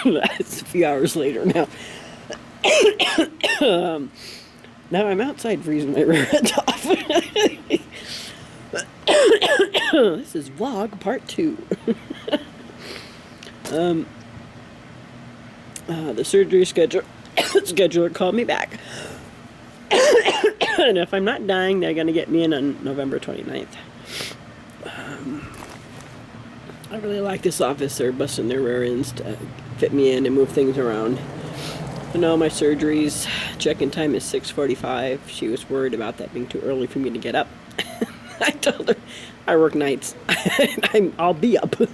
That's a few hours later now. Now I'm outside freezing my rear end off. This is vlog part 2. The surgery scheduler called me back. And if I'm not dying, they're going to get me in on November 29th. I really like this office. They're busting their rear ends to fit me in and move things around. But no, my surgery's check-in time is 6:45. She was worried about that being too early for me to get up. I told her I work nights. I'll be up. And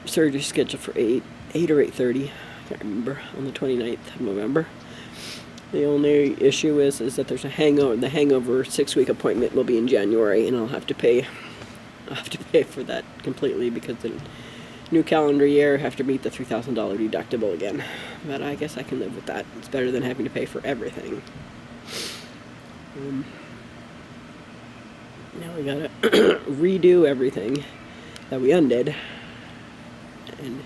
surgery scheduled for 8 or 8:30. I can't remember, on the 29th of November. The only issue is that there's a hangover. The hangover 6-week appointment will be in January, and I'll have to pay for that completely because the new calendar year I have to meet the $3,000 deductible again. But I guess I can live with that. It's better than having to pay for everything. Now we gotta redo everything that we undid, and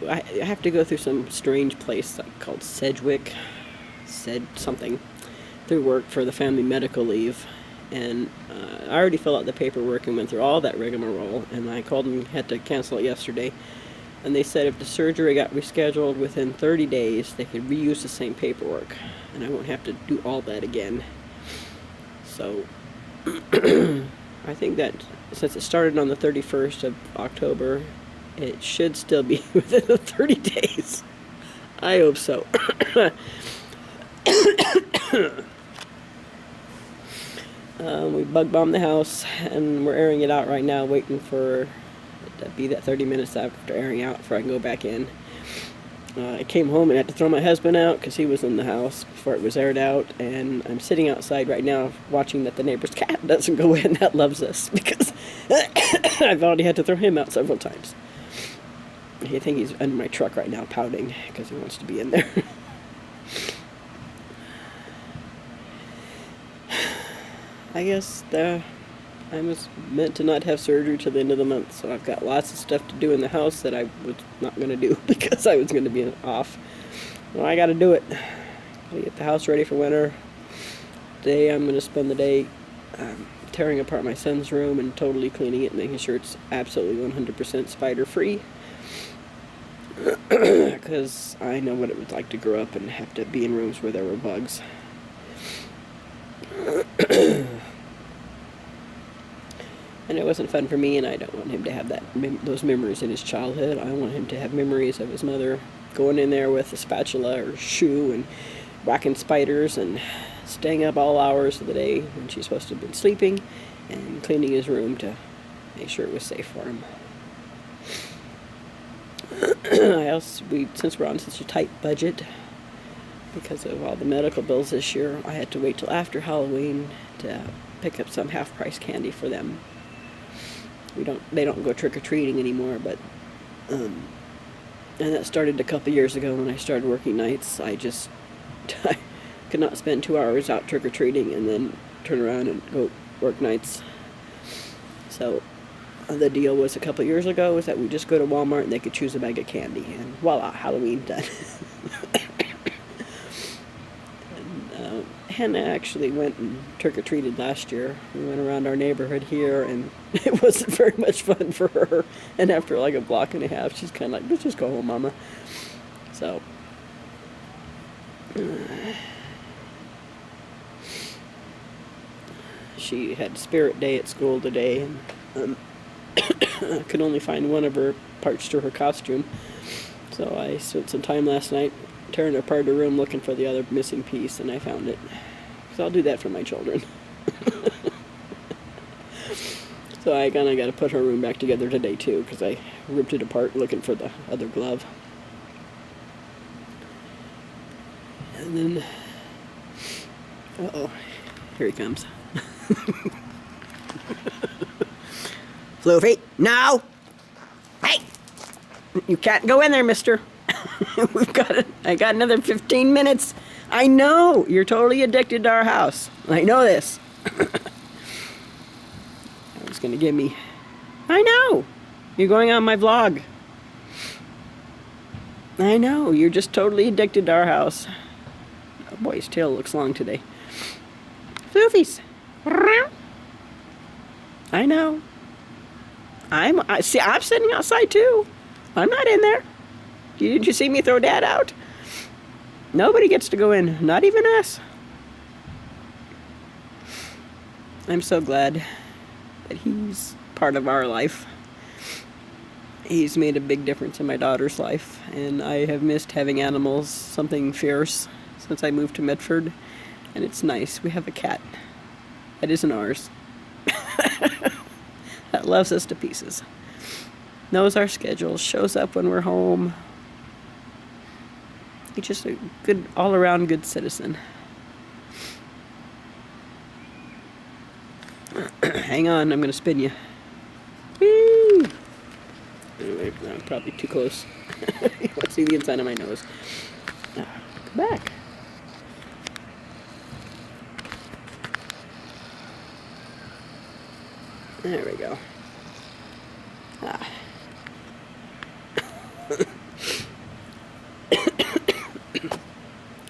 I have to go through some strange place called Sedgwick, something, through work for the family medical leave. And I already filled out the paperwork and went through all that rigmarole, and I called them, had to cancel it yesterday, and they said if the surgery got rescheduled within 30 days, they could reuse the same paperwork, and I won't have to do all that again. So I think that since it started on the 31st of October, it should still be within the 30 days. I hope so. We bug bombed the house, and we're airing it out right now, waiting for it to be that 30 minutes after airing out before I can go back in. I came home and had to throw my husband out because he was in the house before it was aired out, and I'm sitting outside right now watching that the neighbor's cat doesn't go in. That loves us because I've already had to throw him out several times. I think he's under my truck right now pouting because he wants to be in there. I guess I was meant to not have surgery till the end of the month, so I've got lots of stuff to do in the house that I was not going to do because I was going to be off. Well, I got to do it. Gotta get the house ready for winter. Today I'm going to spend the day tearing apart my son's room and totally cleaning it, making sure it's absolutely 100% spider-free. Because I know what it was like to grow up and have to be in rooms where there were bugs. And it wasn't fun for me, and I don't want him to have those memories in his childhood. I want him to have memories of his mother going in there with a spatula or shoe and whacking spiders and staying up all hours of the day when she's supposed to have been sleeping, and cleaning his room to make sure it was safe for him. Since we're on such a tight budget because of all the medical bills this year, I had to wait till after Halloween to pick up some half-price candy for them. They don't go trick-or-treating anymore, but and that started a couple years ago when I started working nights. I could not spend 2 hours out trick-or-treating and then turn around and go work nights. So the deal was a couple years ago was that we just go to Walmart and they could choose a bag of candy, and voila, Halloween done. Hannah actually went and trick-or-treated last year. We went around our neighborhood here, and it wasn't very much fun for her. And after like a block and a half, she's kind of like, let's just go home, Mama. So, she had Spirit Day at school today, and could only find one of her parts to her costume. So I spent some time last night tearing apart her room looking for the other missing piece, and I found it. So I'll do that for my children. So I kind of got to put her room back together today too, because I ripped it apart looking for the other glove. And then, uh-oh, here he comes. Floofy, no! Hey! You can't go in there, mister. I got another 15 minutes. I know, you're totally addicted to our house. I know this. I was gonna give me, I know, you're going on my vlog. I know, you're just totally addicted to our house. Oh boy, his tail looks long today. Floofies. I know. I'm sitting outside too. I'm not in there. Did you see me throw Dad out? Nobody gets to go in, not even us. I'm so glad that he's part of our life. He's made a big difference in my daughter's life, and I have missed having animals, something fierce, since I moved to Medford, and it's nice. We have a cat that isn't ours, that loves us to pieces, knows our schedules, shows up when we're home. He's just a good, all-around good citizen. Hang on, I'm gonna spin you. Whee! Anyway, no, probably too close. You want to see the inside of my nose. Come back. There we go.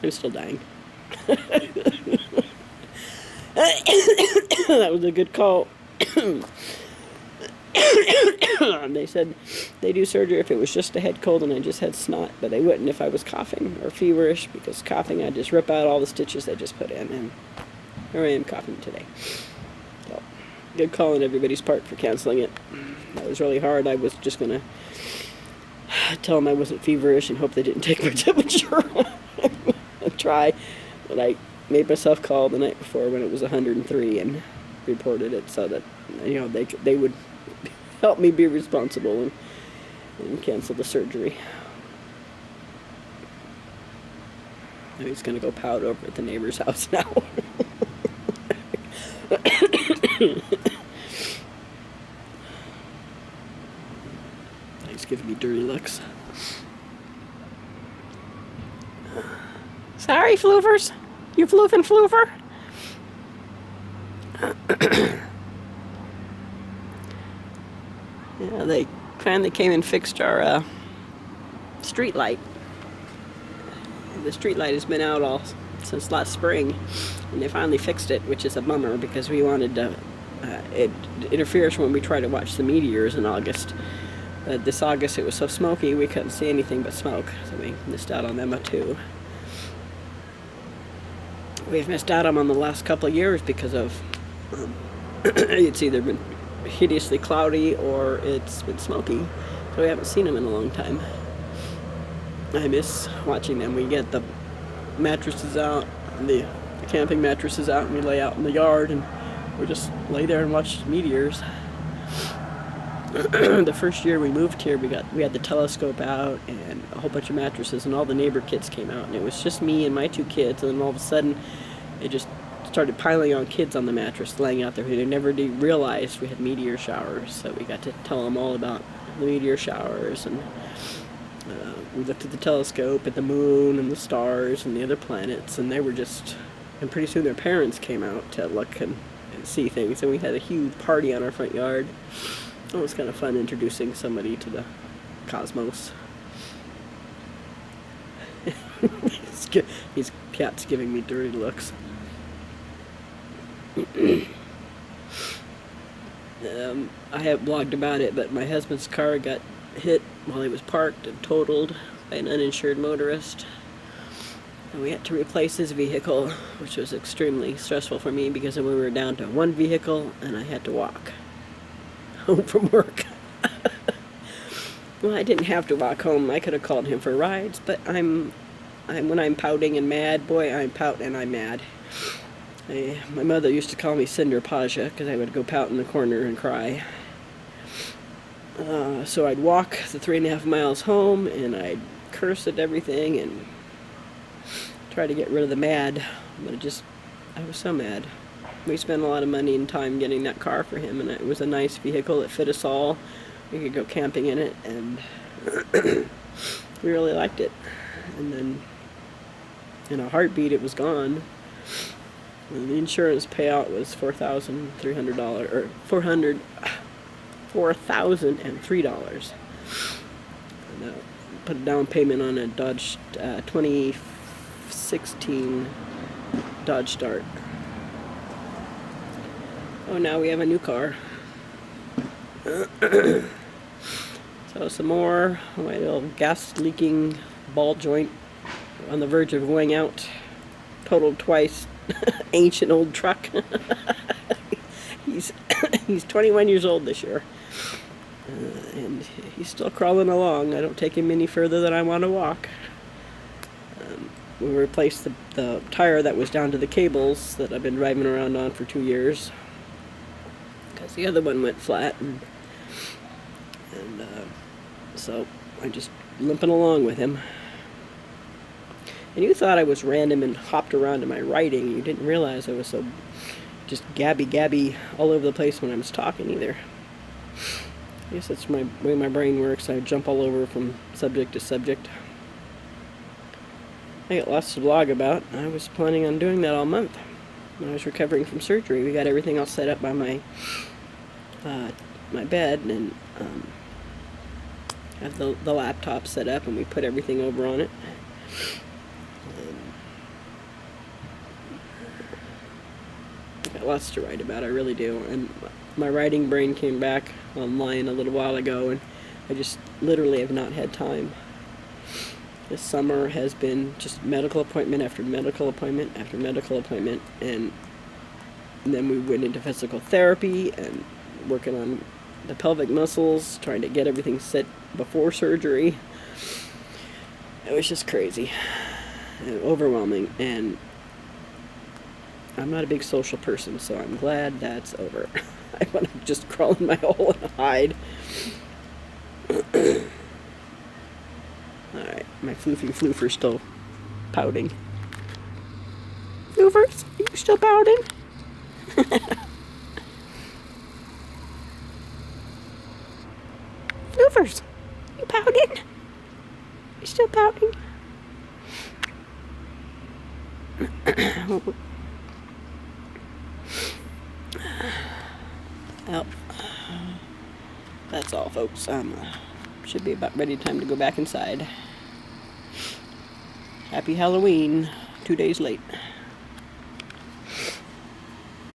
I'm still dying. That was a good call. They said they do surgery if it was just a head cold and I just had snot, but they wouldn't if I was coughing or feverish, because coughing I'd just rip out all the stitches they just put in, and here I am coughing today. So, good call on everybody's part for canceling it. That was really hard. I was just going to tell them I wasn't feverish and hope they didn't take my temperature. I'd try, but I made myself call the night before when it was 103 and reported it so that, you know, they would help me be responsible and cancel the surgery. Now he's going to go pout over at the neighbor's house now. He's giving me dirty looks. Sorry, floofers. You floofing floofer? Yeah, they finally came and fixed our street light. The street light has been out all since last spring, and they finally fixed it, which is a bummer because we wanted to. It interferes when we try to watch the meteors in August. This August it was so smoky we couldn't see anything but smoke, so we missed out on them too. We've missed out on them the last couple of years because of it's either been hideously cloudy or it's been smoky, so we haven't seen them in a long time. I miss watching them. We get the mattresses out, the camping mattresses out, and we lay out in the yard and we just lay there and watch meteors. The first year we moved here, we had the telescope out and a whole bunch of mattresses, and all the neighbor kids came out, and it was just me and my two kids, and then all of a sudden it just started piling on kids on the mattress laying out there. They never realized we had meteor showers, so we got to tell them all about the meteor showers, and we looked at the telescope at the moon and the stars and the other planets, and they were just, and pretty soon their parents came out to look and see things, and we had a huge party on our front yard. It was kind of fun introducing somebody to the cosmos. His cat's giving me dirty looks. I have blogged about it, but my husband's car got hit while he was parked and totaled by an uninsured motorist. And we had to replace his vehicle, which was extremely stressful for me because then we were down to one vehicle and I had to walk home from work. Well, I didn't have to walk home. I could have called him for rides, but when I'm pouting and mad, boy, I'm pout and I'm mad. My mother used to call me Cinder Paja because I would go pout in the corner and cry. So I'd walk the 3.5 miles home and I'd curse at everything and try to get rid of the mad, but I was so mad. We spent a lot of money and time getting that car for him, and it was a nice vehicle. It fit us all. We could go camping in it, and we really liked it. And then, in a heartbeat, it was gone. And the insurance payout was $4,300, or $4,003. And, put a down payment on a Dodge 2016 Dodge Start. Oh, now we have a new car. So some more. My little gas leaking ball joint on the verge of going out. Totaled twice. Ancient old truck. He's 21 years old this year. And he's still crawling along. I don't take him any further than I want to walk. We replaced the tire that was down to the cables that I've been driving around on for 2 years. Because the other one went flat. And so I'm just limping along with him. And you thought I was random and hopped around in my writing. You didn't realize I was so just gabby all over the place when I was talking either. I guess that's my way my brain works. I jump all over from subject to subject. I got lots to blog about. I was planning on doing that all month. When I was recovering from surgery, we got everything all set up by my bed, and have the laptop set up, and we put everything over on it. I got lots to write about, I really do. And my writing brain came back online a little while ago, and I just literally have not had time. This summer has been just medical appointment after medical appointment after medical appointment, and then we went into physical therapy and working on the pelvic muscles, trying to get everything set before surgery. It was just crazy and overwhelming, and I'm not a big social person, so I'm glad that's over. I want to just crawl in my hole and hide. Alright, my floofer's still pouting. Floofers, are you still pouting? Floofers, you pouting? You still pouting? Well, that's all, folks. Should be about ready time to go back inside. Happy Halloween, 2 days late.